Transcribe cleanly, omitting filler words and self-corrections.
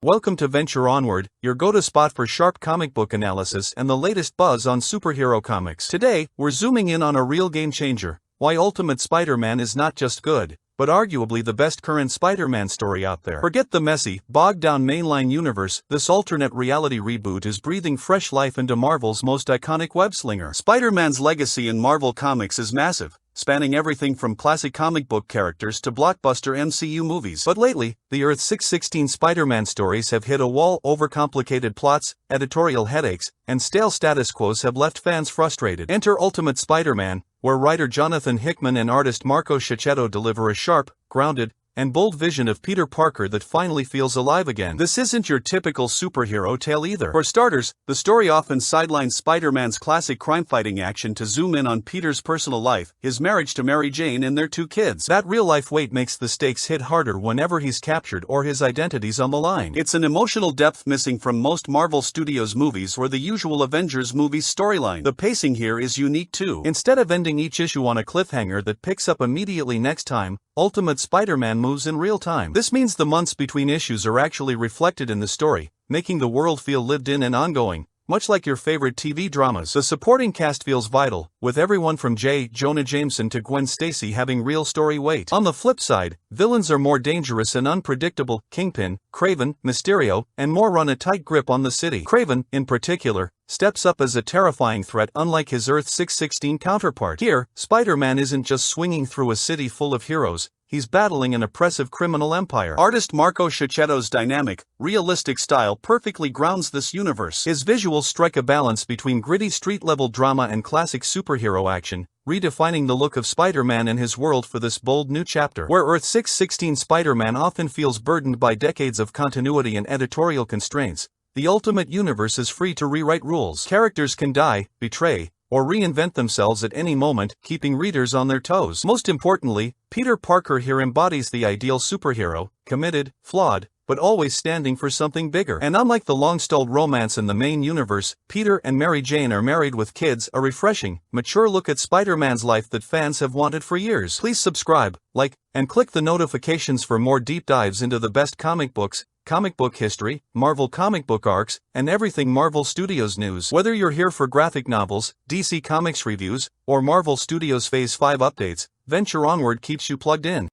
Welcome to Venture Onward, your go-to spot for sharp comic book analysis and the latest buzz on superhero comics. Today, we're zooming in on a real game changer: why Ultimate Spider-Man is not just good, but arguably the best current Spider-Man story out there. Forget the messy, bogged-down mainline universe. This alternate reality reboot is breathing fresh life into Marvel's most iconic web-slinger. Spider-Man's legacy in Marvel Comics is massive, spanning everything from classic comic book characters to blockbuster MCU movies. But lately, the Earth 616 Spider-Man stories have hit a wall. Overcomplicated plots, editorial headaches, and stale status quos have left fans frustrated. Enter Ultimate Spider-Man, where writer Jonathan Hickman and artist Marco Checchetto deliver a sharp, grounded, and bold vision of Peter Parker that finally feels alive again. This isn't your typical superhero tale either. For starters, the story often sidelines Spider-Man's classic crime-fighting action to zoom in on Peter's personal life, his marriage to Mary Jane and their 2 kids. That real-life weight makes the stakes hit harder whenever he's captured or his identity's on the line. It's an emotional depth missing from most Marvel Studios movies or the usual Avengers movies storyline. The pacing here is unique too. Instead of ending each issue on a cliffhanger that picks up immediately next time, Ultimate Spider-Man moves in real time. This means the months between issues are actually reflected in the story, making the world feel lived in and ongoing, much like your favorite TV dramas. The supporting cast feels vital, with everyone from J. Jonah Jameson to Gwen Stacy having real story weight. On the flip side, villains are more dangerous and unpredictable. Kingpin, Craven, Mysterio, and more run a tight grip on the city. Craven, in particular, steps up as a terrifying threat unlike his Earth 616 counterpart. Here, Spider-Man isn't just swinging through a city full of heroes, he's battling an oppressive criminal empire. Artist Marco Checchetto's dynamic, realistic style perfectly grounds this universe. His visuals strike a balance between gritty street-level drama and classic superhero action, redefining the look of Spider-Man and his world for this bold new chapter. Where Earth 616 Spider-Man often feels burdened by decades of continuity and editorial constraints, the Ultimate Universe is free to rewrite rules. Characters can die, betray, or reinvent themselves at any moment, keeping readers on their toes. Most importantly, Peter Parker here embodies the ideal superhero: committed, flawed, but always standing for something bigger. And unlike the long-stalled romance in the main universe, Peter and Mary Jane are married with kids, a refreshing, mature look at Spider-Man's life that fans have wanted for years. Please subscribe, like, and click the notifications for more deep dives into the best comic books, comic book history, Marvel comic book arcs, and everything Marvel Studios news. Whether you're here for graphic novels, DC Comics reviews, or Marvel Studios Phase 5 updates, Venture Onward keeps you plugged in.